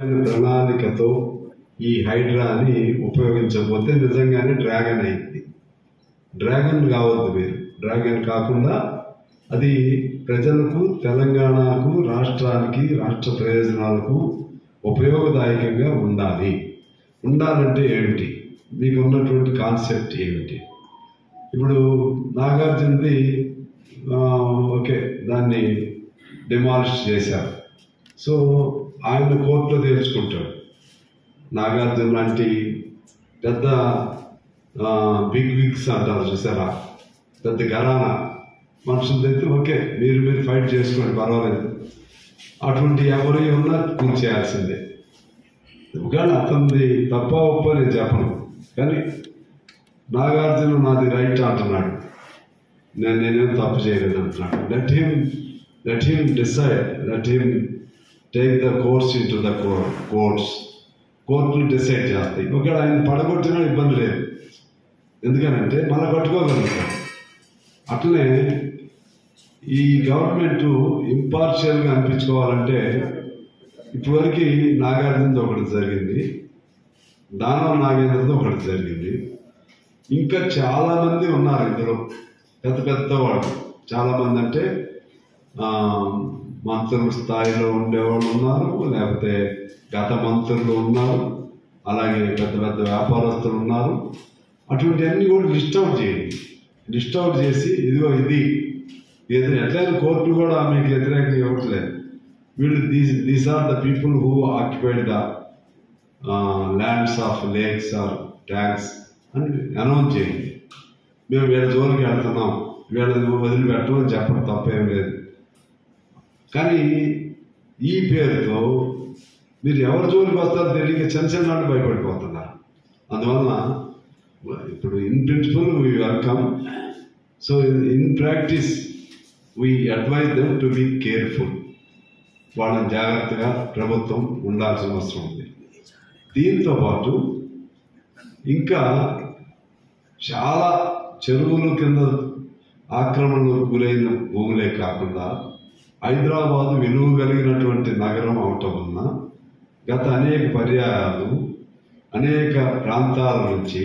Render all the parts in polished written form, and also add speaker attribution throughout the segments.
Speaker 1: ప్రణాళికతో ఈ హైడ్రాని ఉపయోగించకపోతే నిజంగానే డ్రాగన్ అయింది. డ్రాగన్ కావద్దు మీరు. డ్రాగన్ కాకుండా అది ప్రజలకు, తెలంగాణకు, రాష్ట్రానికి, రాష్ట్ర ప్రయోజనాలకు ఉపయోగదాయకంగా ఉండాలి. ఉండాలంటే ఏమిటి? మీకు ఉన్నటువంటి కాన్సెప్ట్ ఏమిటి? ఇప్పుడు నాగార్జునది ఓకే, దాన్ని డిమాలిష్ చేశారు. సో ఆయన కోర్టులో తేల్చుకుంటాడు. నాగార్జున లాంటి పెద్ద బిగ్ విగ్స్ అంటారు చూసారా, పెద్ద ఘరానా మనుషులైతే ఓకే, మీరు ఫైట్ చేసుకోండి, పర్వాలేదు. అటువంటి ఎవరు ఉన్నా కూర్చేయాల్సిందే. కానీ అతనిది తప్ప ఒప్ప నేను చెప్పను, కానీ నాగార్జున నాది రైట్ అంటున్నాడు, నేనేం తప్పు చేయలేదు అంటున్నాడు. Let him decide, let him take the course in to the కోర్టులు డిసైడ్ చేస్తాయి. ఒకవేళ ఆయన పడగొట్టినా ఇబ్బంది లేదు, ఎందుకనంటే మళ్ళీ కట్టుకోగలుగుతారు. అట్లనే ఈ గవర్నమెంట్ ఇంపార్షియల్గా అనిపించుకోవాలంటే ఇప్పటివరకు నాగార్జునతో ఒకటి జరిగింది, దానం నాగేంద్రతో ఒకటి జరిగింది. ఇంకా చాలామంది ఉన్నారు ఇందులో, పెద్ద పెద్దవాళ్ళు చాలామంది. అంటే మంత్రుల స్థాయిలో ఉండేవాళ్ళు ఉన్నారు, లేకపోతే గత మంత్రులు ఉన్నారు, అలాగే పెద్ద పెద్ద వ్యాపారస్తులు ఉన్నారు. అటువంటివన్నీ కూడా లిస్ట్ అవుట్ చేయండి. లిస్ట్ అవుట్ చేసి ఇదిగో ఇది ఎట్లయినా కోర్టు కూడా మీకు వ్యతిరేకంగా ఇవ్వట్లేదు. వీళ్ళు these are the people who occupied the lands of lakes or tanks అని అనౌన్స్ చేయండి. మేము వీళ్ళ జోలికి వెళ్తున్నాం, వీళ్ళని వదిలిపెట్టమని చెప్పడం తప్పేం లేదు. కానీ ఈ పేరుతో మీరు ఎవరి జోలికి వస్తారో తెలియక చిన్న వాళ్ళు భయపడిపోతున్నారు. అందువలన ఇప్పుడు in principle we welcome, so in practice we advise them to be careful. వాళ్ళని జాగ్రత్తగా ప్రభుత్వం ఉండాల్సిన అవసరం ఉంది. దీంతో పాటు ఇంకా చాలా చెరువుల కింద ఆక్రమణకు గురైన భూములే కాకుండా హైదరాబాదు విలువ కలిగినటువంటి నగరం అవటం వలన గత అనేక పర్యాయాలు అనేక ప్రాంతాల నుంచి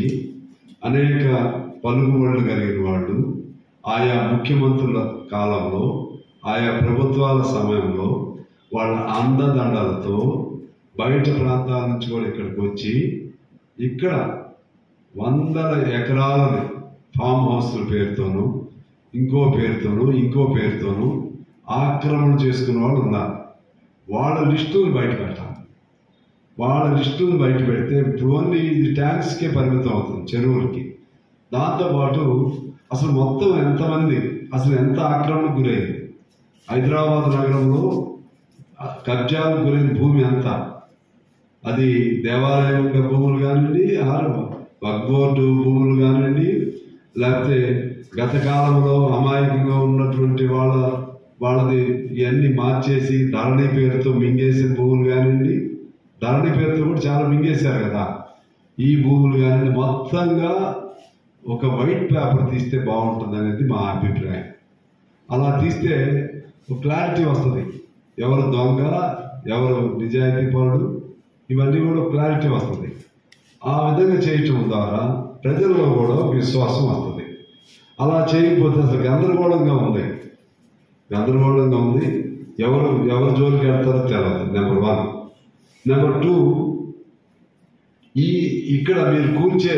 Speaker 1: అనేక పలుకుబడులు కలిగిన వాళ్ళు ఆయా ముఖ్యమంత్రుల కాలంలో, ఆయా ప్రభుత్వాల సమయంలో వాళ్ళ అండదండలతో బయట ప్రాంతాల నుంచి కూడా ఇక్కడికి వచ్చి ఇక్కడ వందల ఎకరాలని ఫామ్ హౌస్ల పేరుతోనూ ఇంకో పేరుతోనూ ఆక్రమణ చేసుకున్న వాళ్ళు ఉన్నారు. వాళ్ళ లిస్టులు బయట పెట్టాలి. వాళ్ళ లిస్టులు బయట పెడితే ఇప్పుడు ఓన్లీ ఇది ట్యాంక్స్కే పరిమితం అవుతుంది, చెరువులకి. దాంతోపాటు అసలు మొత్తం ఎంతమంది, అసలు ఎంత ఆక్రమణకు గురైంది, హైదరాబాద్ నగరంలో కబ్జాలకు గురైన భూమి ఎంత, అది దేవాలయం భూములు కానివ్వండి, వక్ఫ్ భూములు కానివ్వండి, లేకపోతే గత కాలంలో అమాయకంగా ఉన్నటువంటి వాళ్ళది ఇవన్నీ మార్చేసి ధరణి పేరుతో మింగేసిన భూములు కానివ్వండి, ధరణి పేరుతో కూడా చాలా మింగేశారు కదా, ఈ భూములు కానివ్వండి, మొత్తంగా ఒక వైట్ పేపర్ తీస్తే బాగుంటుంది అనేది మా అభిప్రాయం. అలా తీస్తే ఒక క్లారిటీ వస్తుంది, ఎవరు దొంగ, ఎవరు నిజాయితీ పరుడు, ఇవన్నీ కూడా క్లారిటీ వస్తుంది. ఆ విధంగా చేయటం ద్వారా ప్రజల్లో కూడా విశ్వాసం వస్తుంది. అలా చేయకపోతే అసలు గందరగోళంగా ఉంది. ఎవరు జోలికి వెళ్తారో తెలియదు, నెంబర్ 1. నెంబర్ 2, ఇక్కడ మీరు కూర్చే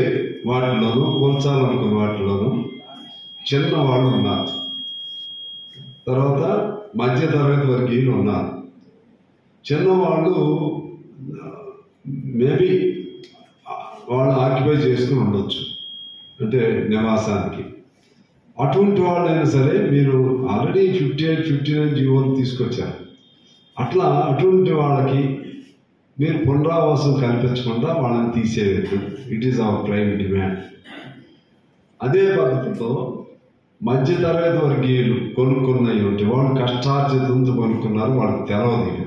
Speaker 1: వాటిలోనూ, కూర్చాలనుకున్న వాటిలోనూ చిన్న వాళ్ళు ఉన్నారు, తర్వాత మధ్య తరగతి వర్గీయులు ఉన్నారు. చిన్నవాళ్ళు మేబీ వాళ్ళు ఆక్యుపై చేసుకుని ఉండొచ్చు, అంటే నివాసానికి. అటువంటి వాళ్ళైనా సరే మీరు ఆల్రెడీ 58, 59 జీవోలు తీసుకొచ్చారు. అటువంటి వాళ్ళకి మీరు పునరావాసం కల్పించకుండా వాళ్ళని తీసేయద్దు. It is our prime demand. అదే పద్ధతితో మధ్య తరగతి వర్గీయులు కొనుక్కున్నవి ఉంటే, వాళ్ళు కష్టార్జితంతో కొనుక్కున్నారు, వాళ్ళకి తెలవదు.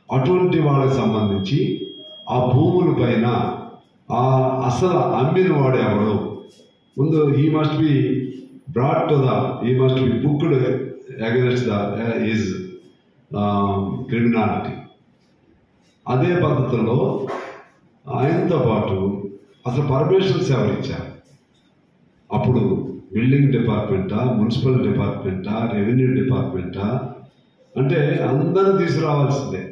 Speaker 1: అటువంటి వాళ్ళకి సంబంధించి ఆ భూముల పైన అసలు అమ్మిన వాడు ఎవడు ముందు he must be booked against his criminality. అదే పద్ధతిలో ఆయనతో పాటు అసలు పర్మిషన్స్ ఎవరు ఇచ్చారు? అప్పుడు బిల్డింగ్ డిపార్ట్మెంటా, మున్సిపల్ డిపార్ట్మెంటా, రెవెన్యూ డిపార్ట్మెంటా? అంటే అందరిని తీసుకురావాల్సిందే,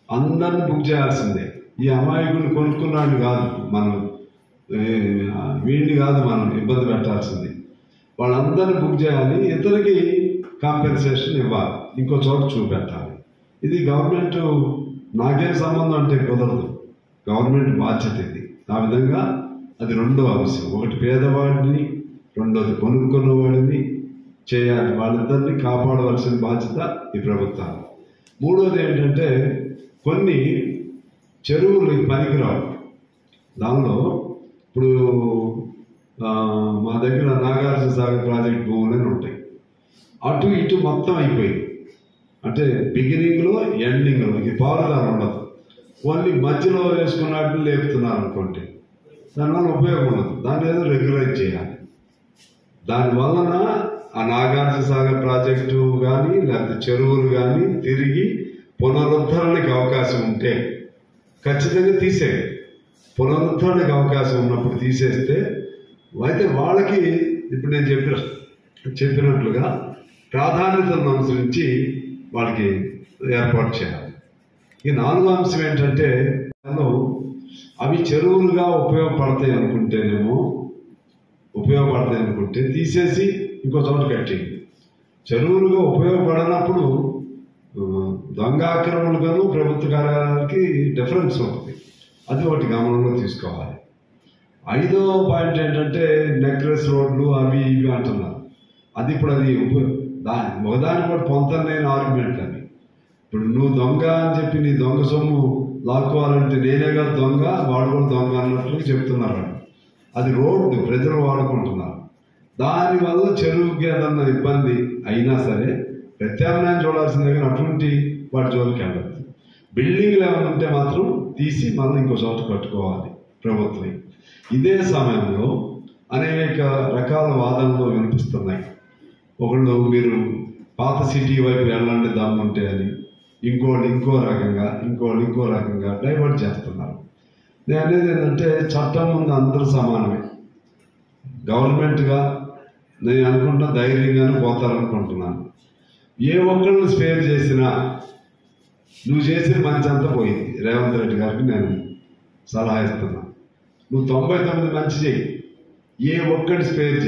Speaker 1: అందరిని బుక్ చేయాల్సిందే. ఈ అమాయకుడిని కొనుక్కున్నాడు కాదు మనం, వీడిని కాదు మనం ఇబ్బంది పెట్టాల్సింది. వాళ్ళందరినీ బుక్ చేయాలి, ఇతనికి కాంపెన్సేషన్ ఇవ్వాలి, ఇంకో చోట చూపెట్టాలి. ఇది గవర్నమెంట్ నాకేం సంబంధం అంటే కుదరదు, గవర్నమెంట్ బాధ్యత ఇది. ఆ విధంగా అది రెండో అంశం. ఒకటి పేదవాడిని, రెండోది కొనుక్కున్నవాడిని చేయాలి, వాళ్ళిద్దరిని కాపాడవలసిన బాధ్యత ఈ ప్రభుత్వాలు. మూడోది ఏంటంటే కొన్ని చెరువులు పనికిరావు. దానిలో ఇప్పుడు మా దగ్గర నాగార్జున సాగర్ ప్రాజెక్ట్ భూములని ఉంటాయి, అటు ఇటు మొత్తం అయిపోయింది. అంటే బిగినింగ్లో ఎండింగ్లో ఇది పారుదారు ఉండదు, ఓన్లీ మధ్యలో వేసుకున్నట్టు లేపుతున్నారు అనుకోండి, దానివల్ల ఉపయోగం ఉండదు. దాన్ని ఏదో రెగ్యులైజ్ చేయాలి. దానివలన ఆ నాగార్జున సాగర్ ప్రాజెక్టు కానీ లేకపోతే చెరువులు కానీ తిరిగి పునరుద్ధరణకి అవకాశం ఉంటే ఖచ్చితంగా తీసేయాలి. పునరుద్ధరణకి అవకాశం ఉన్నప్పుడు తీసేస్తే అయితే వాళ్ళకి ఇప్పుడు నేను చెప్పినట్లుగా ప్రాధాన్యతను అనుసరించి వాళ్ళకి ఏర్పాటు చేయాలి. ఈ నాలుగో అంశం ఏంటంటే అవి చెరువులుగా ఉపయోగపడతాయి అనుకుంటే తీసేసి ఇంకో చోట కట్టేయండి. చెరువులుగా ఉపయోగపడనప్పుడు దొంగ ఆక్రమణలుగాను ప్రభుత్వ కార్యాలయాలకి డిఫరెన్స్ ఉంటుంది. అది ఒకటి గమనంలో తీసుకోవాలి. ఐదో పాయింట్ ఏంటంటే నెక్లెస్ రోడ్లు అవి ఇవి అంటున్నారు. అది ఇప్పుడు అది ఒకదాని కూడా పొంతలేని ఆర్గ్యుమెంట్ అని. ఇప్పుడు నువ్వు దొంగ అని చెప్పి నీ దొంగ సొమ్ము లాక్కోవాలంటే నేనే కాదు దొంగ, వాడు కూడా దొంగ అన్నట్లు చెప్తున్నారు. అది రోడ్డు ప్రజలు వాడుకుంటున్నారు. దానివల్ల చెరువుకి ఏదన్నా ఇబ్బంది అయినా సరే ప్రత్యామ్నాయం చూడాల్సిన దగ్గర అటువంటి వాటి జోలికి వెళ్ళదు. బిల్డింగ్లు ఏమైనా ఉంటే మాత్రం తీసి మళ్ళీ ఇంకో చోట కట్టుకోవాలి ప్రభుత్వం. ఇదే సమయంలో అనేక రకాల వాదనలు వినిపిస్తున్నాయి. ఒకళ్ళు మీరు పాత సిటీ వైపు వెళ్ళండి దమ్ముంటే అని, ఇంకోళ్ళు ఇంకో రకంగా డైవర్ట్ చేస్తున్నారు. నేను అనేది ఏంటంటే చట్టం ముందు అందరూ సమానమే. గవర్నమెంట్గా నేను అనుకుంటున్నా ధైర్యంగానే పోతారనుకుంటున్నాను. ఏ ఒక్కరిని స్పేర్ చేసినా నువ్వు చేసిన మంచి అంతా పోయింది. రేవంత్ రెడ్డి గారికి నేను సలహా ఇస్తున్నా, నువ్వు 99 మంచి చేయి, ఏ ఒక్కటి స్పేర్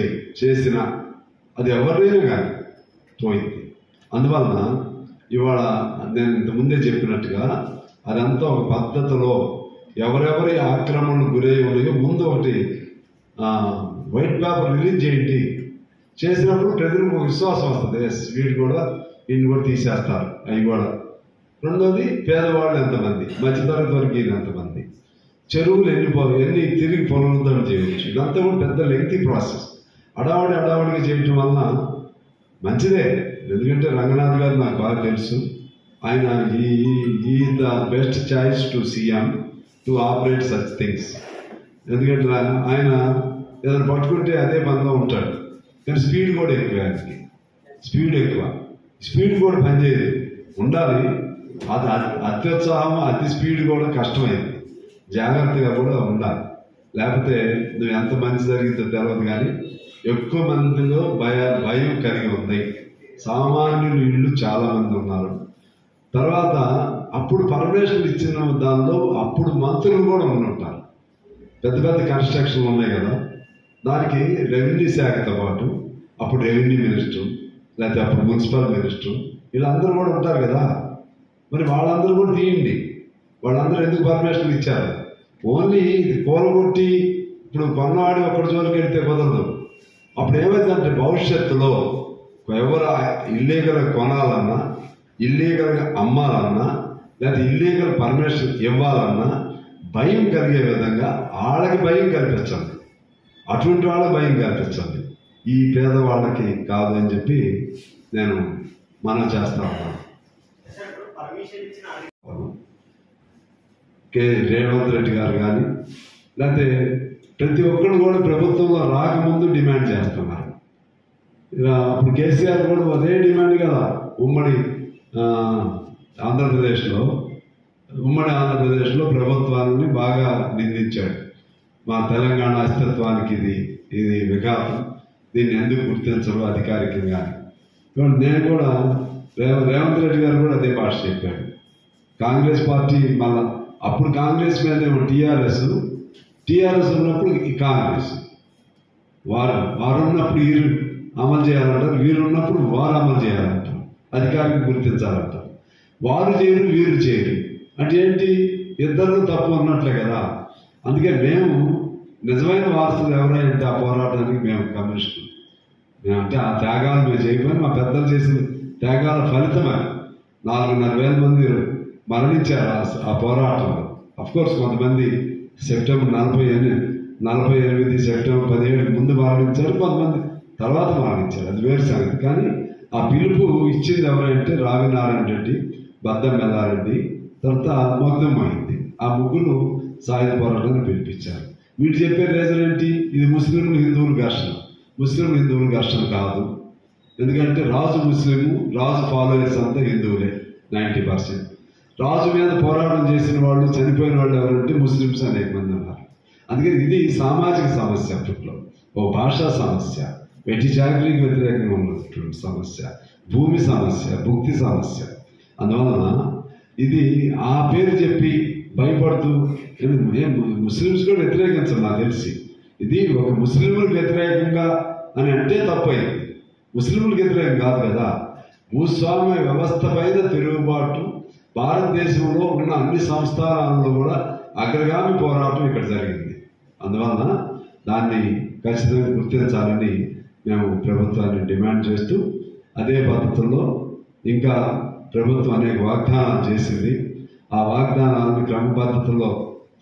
Speaker 1: చేసినా అది ఎవరినైనా కానీ పోయింది. అందువలన ఇవాళ నేను ఇంతకుముందే చెప్పినట్టుగా అదంతా ఒక పద్ధతిలో ఎవరెవరి ఆక్రమణకు గురై ఉన్నాయో ముందు ఒకటి వైట్ పేపర్ రిలీజ్ చేయండి. చేసినప్పుడు ప్రజలకు విశ్వాసం వస్తుంది, వీళ్ళు కూడా తీసేస్తారు అవి కూడా. రెండోది పేదవాళ్ళు ఎంతమంది, మధ్యతరగతి వర్గీయులు ఎంతమంది, చెరువులు ఎన్ని తిరిగి పునరుద్ధరణ చేయవచ్చు. ఇదంతా కూడా పెద్ద లెంగ్తీ ప్రాసెస్. అడావడిగా చేయటం వలన మంచిదే. ఎందుకంటే రంగనాథ్ గారు నాకు బాగా తెలుసు. ఆయన ఈ the best choice to CM to operate such things. ఎందుకంటే ఆయన ఏదైనా పట్టుకుంటే అదే పనిలో ఉంటాడు, కానీ స్పీడ్ కూడా ఎక్కువ. ఆయనకి స్పీడ్ కూడా పనిచేయదు, ఉండాలి. అది అత్యుత్సాహం, అతి స్పీడ్ కూడా కష్టమైంది. జాగ్రత్తగా కూడా ఉండాలి. లేకపోతే నువ్వు ఎంత మంచి జరిగిందో తెలియదు, కానీ ఎక్కువ మందిలో భయం కలిగి ఉంది. సామాన్యులు ఇళ్ళు చాలా మంది ఉన్నారు. తర్వాత అప్పుడు పర్మిషన్ ఇచ్చిన దానిలో అప్పుడు మంత్రులు కూడా ఉండుంటారు. పెద్ద కన్స్ట్రక్షన్లు ఉన్నాయి కదా, దానికి రెవెన్యూ శాఖతో పాటు అప్పుడు రెవెన్యూ మినిస్టర్ లేకపోతే అప్పుడు మున్సిపల్ మినిస్టర్ వీళ్ళందరూ కూడా ఉంటారు కదా. మరి వాళ్ళందరూ కూడా తీయండి. వాళ్ళందరూ ఎందుకు పర్మిషన్ ఇచ్చారు? ఓన్లీ ఇది కూలగొట్టి ఇప్పుడు పన్నవాడి ఒకటి జోలికి వెళ్తే కుదరదు. అప్పుడు ఏమైందంటే భవిష్యత్తులో ఎవరు ఇల్లీగల్ కొనాలన్నా, ఇల్లీగల్గా అమ్మాలన్నా, లేకపోతే ఇల్లీగల్ పర్మిషన్ ఇవ్వాలన్నా భయం కలిగే విధంగా వాళ్ళకి భయం కల్పించండి, అటువంటి వాళ్ళకి భయం కల్పించండి. ఈ పేదవాళ్ళకి కాదు అని చెప్పి నేను మనం చేస్తా ఉన్నాను. రేవంత్ రెడ్డి గారు కానీ లేకపోతే ప్రతి ఒక్కరు కూడా ప్రభుత్వంలో రాకముందు డిమాండ్ చేస్తున్నారు. అప్పుడు కేసీఆర్ కూడా అదే డిమాండ్ కదా. ఉమ్మడి ఆంధ్రప్రదేశ్లో ఉమ్మడి ఆంధ్రప్రదేశ్లో ప్రభుత్వాన్ని బాగా నిందించాడు. మా తెలంగాణ అస్తిత్వానికి ఇది విఘాతం, దీన్ని ఎందుకు గుర్తించరు అధికారికంగా. నేను కూడా రేవంత్ రెడ్డి గారు కూడా అదే భాష చెప్పాడు. కాంగ్రెస్ పార్టీ మళ్ళా అప్పుడు కాంగ్రెస్ మీద టీఆర్ఎస్ ఉన్నప్పుడు ఈ కాంగ్రెస్ వారు ఉన్నప్పుడు వీరు అమలు చేయాలంటారు, వీరు ఉన్నప్పుడు వారు అమలు చేయాలంటారు, అధికారికి గుర్తించాలంటారు. వారు చేయరు, వీరు చేయరు అంటే ఏంటి? ఇద్దరు తప్పు ఉన్నట్లే కదా. అందుకే మేము నిజమైన వారసులు ఎవరైతే ఆ పోరాటానికి మేము కమ్యూనిస్టులు, మేమంటే ఆ త్యాగాలు మేము చేయకపోయినా మా పెద్దలు చేసిన త్యాగాల ఫలితమే 4,500 మంది మరణించారు ఆ పోరాటంలో. అఫ్కోర్స్ కొంతమంది సెప్టెంబర్ 48 సెప్టెంబర్ 17 ముందు మరణించారు, కొంతమంది తర్వాత మరణించారు, అది వేరు సంగతి. కానీ ఆ పిలుపు ఇచ్చింది ఎవరంటే రావినారాయణ రెడ్డి, బద్దం మెల్లారెడ్డి, తర్వాత మొగ్దం అయింది. ఆ ముగ్గురు సాయుధ పోరాటాన్ని పిలిపించారు. వీళ్ళు చెప్పే రీజన్ ఏంటి? ఇది ముస్లింలు హిందువులు ఘర్షణ కాదు. ఎందుకంటే రాజు ముస్లిము, రాజు ఫాలోయర్స్ అంతా హిందువులే 90%. రాజు మీద పోరాటం చేసిన వాళ్ళు, చనిపోయిన వాళ్ళు ఎవరంటే ముస్లిమ్స్ అనేక మంది ఉన్నారు. అందుకని ఇది సామాజిక సమస్య, అప్పట్లో ఓ భాషా సమస్య, వెట్టి చాకరీకి వ్యతిరేకంగా ఉన్నటువంటి సమస్య, భూమి సమస్య, భుక్తి సమస్య. అందువలన ఇది ఆ పేరు చెప్పి భయపడుతూ ముస్లిమ్స్ కూడా వ్యతిరేకించరు నాకు తెలిసి. ఇది ఒక ముస్లింలకు వ్యతిరేకంగా అని అంటే తప్పైంది. ముస్లింలకు వ్యతిరేకం కాదు కదా. భూస్వామ్య వ్యవస్థ పైన తిరుగుబాటు భారతదేశంలో ఉన్న అన్ని సంస్థానాల్లో కూడా అగ్రగామి పోరాటం ఇక్కడ జరిగింది. అందువలన దాన్ని ఖచ్చితంగా గుర్తించాలని మేము ప్రభుత్వాన్ని డిమాండ్ చేస్తూ, అదే పద్ధతుల్లో ఇంకా ప్రభుత్వం అనేక వాగ్దానాలు చేసింది. ఆ వాగ్దానాలను క్రమ పద్ధతుల్లో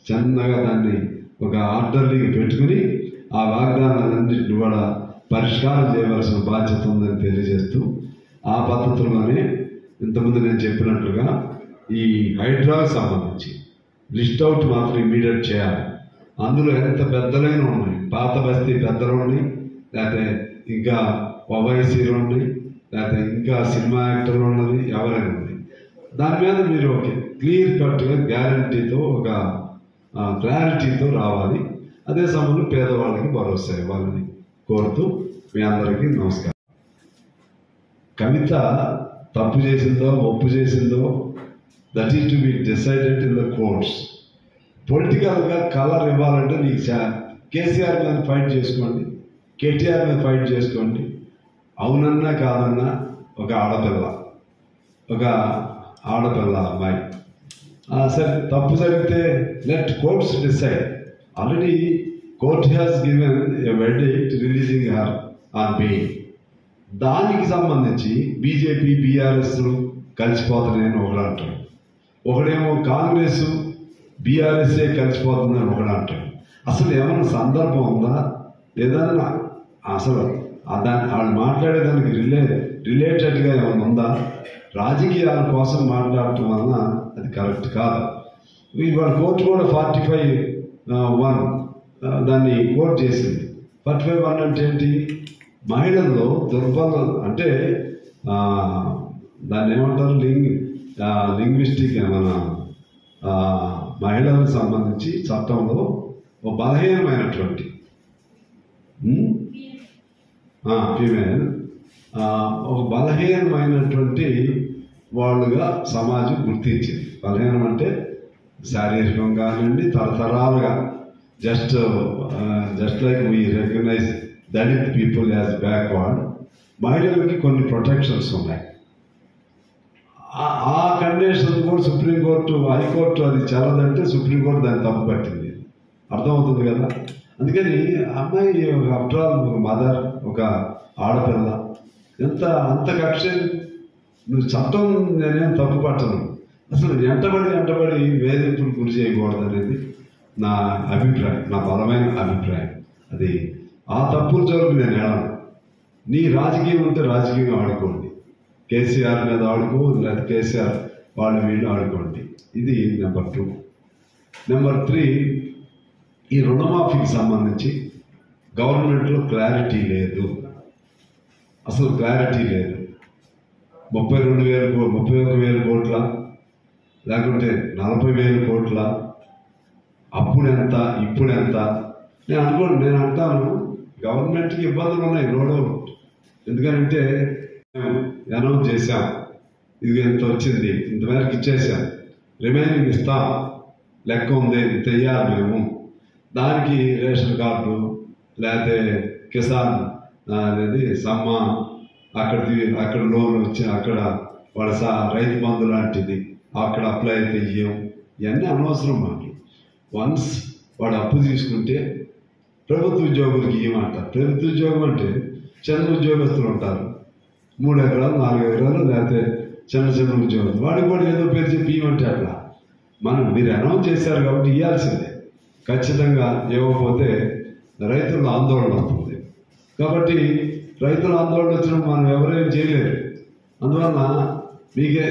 Speaker 1: చిన్నగా దాన్ని ఒక ఆర్డర్లీకి పెట్టుకుని ఆ వాగ్దానాలన్నింటినీ కూడా పరిష్కారం చేయవలసిన బాధ్యత ఉందని తెలియజేస్తూ, ఆ పద్ధతుల్లోనే ఇంతకుముందు నేను చెప్పినట్లుగా ఈ హైడ్రాకు సంబంధించి లిస్ట్ అవుట్ మాత్రం ఇమీడియట్ చేయాలి. అందులో ఎంత పెద్దలైన ఉన్నాయి, పాత బస్తీ పెద్దలు ఉన్నాయి, లేకపోతే ఇంకా ఓవైసీలు ఉన్నాయి, లేకపోతే ఇంకా సినిమా యాక్టర్లు ఉన్నది, ఎవరైనా ఉంది. దాని మీద మీరు ఒక క్లియర్ కట్గా గ్యారంటీతో, ఒక క్లారిటీతో రావాలి. అదే సమయంలో పేదవాళ్ళకి భరోసా ఇవ్వాలని కోరుతూ మీ అందరికీ నమస్కారం. కవిత తప్పు చేసిందో ఒప్పు చేసిందో that is to be decided in the courts. పొలిటికల్గా కలర్ ఇవ్వాలంటే నీకు కేసీఆర్ మీద ఫైట్ చేసుకోండి, కేటీఆర్ మీద ఫైట్ చేసుకోండి. అవునన్నా కాదన్నా ఒక ఆడపిల్ల అమ్మాయి సరే తప్పు జరిగితే let courts decide. Already court has given a verdict releasing her on bail. దానికి సంబంధించి బీజేపీ బీఆర్ఎస్ కలిసిపోతున్నాయని ఒకడు అంటాడు, ఒకడేమో కాంగ్రెస్ బీఆర్ఎస్ఏ కలిసిపోతుందని ఒకడు అంటాడు. అసలు ఏమైనా సందర్భం ఉందా లేదా? అసలు వాళ్ళు మాట్లాడేదానికి రిలేటెడ్గా ఏమైనా ఉందా? రాజకీయాల కోసం మాట్లాడటం వలన అది కరెక్ట్ కాదు. ఇవాళ కోర్టు కూడా 45(1) దాన్ని కోర్టు చేసింది. 45(1) అంటే ఏంటి? మహిళల్లో దుర్బలం అంటే దాన్ని ఏమంటారు, లింగ్విస్టిక్ ఏమన్నా మహిళలకు సంబంధించి చట్టంలో ఒక బలహీనమైనటువంటి ఫీమేల్ ఒక బలహీనమైనటువంటి వాళ్ళుగా సమాజం గుర్తించింది. బలహీనం అంటే శారీరకంగా కానివ్వండి, తరతరాలుగా just like we recognise Dalit people as backward. మహిళలకి కొన్ని ప్రొటెక్షన్స్ ఉన్నాయి. ఆ కండిషన్స్ కూడా సుప్రీంకోర్టు, హైకోర్టు అది చల్లదంటే సుప్రీంకోర్టు దాన్ని తప్పు పట్టింది. అర్థమవుతుంది కదా. అందుకని అమ్మాయి ఆఫ్టర్ ఆల్ ఒక మదర్, ఒక ఆడపిల్ల, అంత కక్ష నువ్వు చట్టం నేనేం తప్పు పట్టను. అసలు వెంటబడి వేధింపులు గురి చేయకూడదు అనేది నా అభిప్రాయం, నా బలమైన అభిప్రాయం. అది ఆ తప్పుల జోలికి నేను వెళ్ళను. నీ రాజకీయం ఉంటే రాజకీయంగా ఆడుకోండి, కేసీఆర్ మీద ఆడుకో, లేదా కేసీఆర్ వాళ్ళు వీళ్ళు ఆడుకోండి. ఇది నెంబర్ 2. నెంబర్ 3, ఈ రుణమాఫీకి సంబంధించి గవర్నమెంట్లో క్లారిటీ లేదు, అసలు క్లారిటీ లేదు. 31,000 కోట్ల లేకుంటే 40,000 కోట్ల, అప్పుడెంత ఇప్పుడెంత? నేను అంటాను గవర్నమెంట్కి ఇబ్బందులు ఉన్నాయి, నో డౌట్. ఎందుకంటే మేము అనౌన్స్ చేశాం, ఇది ఎంత వచ్చింది, ఇంతవరకు ఇచ్చేసాం, రిమైనింగ్ ఇస్తాం, లెక్క ఉంది, తెయ్యాలి మేము. దానికి రేషన్ కార్డు లేకపోతే కిసాన్ అనేది సమ్మాన్, అక్కడ లోన్ వచ్చి అక్కడ వాడు రైతు బంధు లాంటిది అక్కడ అప్లై అయితే ఇవ్వం. ఇవన్నీ అనవసరం మాటలు. వన్స్ వాడు అప్పు తీసుకుంటే ప్రభుత్వ ఉద్యోగులకి ఇవ్వమంటారు. ప్రభుత్వ ఉద్యోగం అంటే చిన్న ఉద్యోగస్తులు ఉంటారు, 3 ఎకరాలు 4 ఎకరాలు, లేకపోతే చిన్న ఉద్యోగం, వాడికి కూడా ఏదో పేరు చెప్పి ఇవ్వమంటే అట్లా. మీరు అనౌన్స్ చేశారు కాబట్టి ఇవ్వాల్సిందే. ఖచ్చితంగా ఇవ్వకపోతే రైతుల ఆందోళన వస్తుంది. కాబట్టి రైతుల ఆందోళన వచ్చినప్పుడు మనం ఎవరేం చేయలేరు. అందువల్ల మీకే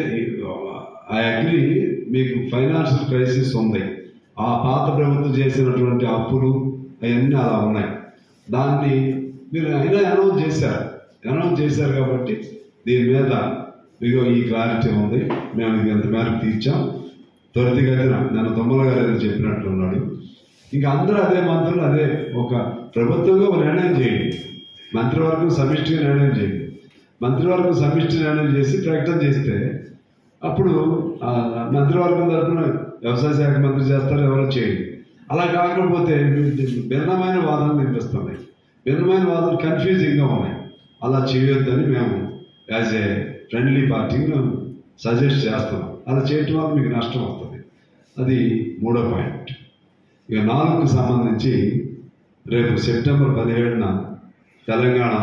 Speaker 1: ఐ అగ్రి, మీకు ఫైనాన్షియల్ క్రైసిస్ ఉంది. ఆ పాత ప్రభుత్వం చేసినటువంటి అప్పులు అవన్నీ అలా ఉన్నాయి. దాన్ని మీరు అయినా అనౌన్స్ చేశారు కాబట్టి దీని మీద మీకు ఈ క్లారిటీ ఉంది. మేము ఇది ఎంత మేరకు తీర్చాం. త్వరితగతిన నేను తుమ్మల గారు ఏదో చెప్పినట్లున్నాడు. ఇంకా అందరూ అదే మంత్రులు అదే ఒక ప్రభుత్వంగా నిర్ణయం చేయండి. మంత్రివర్గం సమిష్టిగా నిర్ణయం చేయండి. మంత్రివర్గం సమిష్టి నిర్ణయం చేసి ప్రకటన చేస్తే అప్పుడు మంత్రివర్గం తరఫున వ్యవసాయ శాఖ మంత్రి చేస్తారు, ఎవరో చేయండి. అలా కాకపోతే భిన్నమైన వాదనలు వినిపిస్తున్నాయి, భిన్నమైన వాదనలు కన్ఫ్యూజింగ్గా ఉన్నాయి. అలా చేయొద్దని మేము యాజ్ ఏ ఫ్రెండ్లీ పార్టీని సజెస్ట్ చేస్తున్నాం. అలా చేయటం వల్ల మీకు నష్టం వస్తుంది. అది 3వ పాయింట్. ఇక 4కు సంబంధించి రేపు సెప్టెంబర్ 17న తెలంగాణ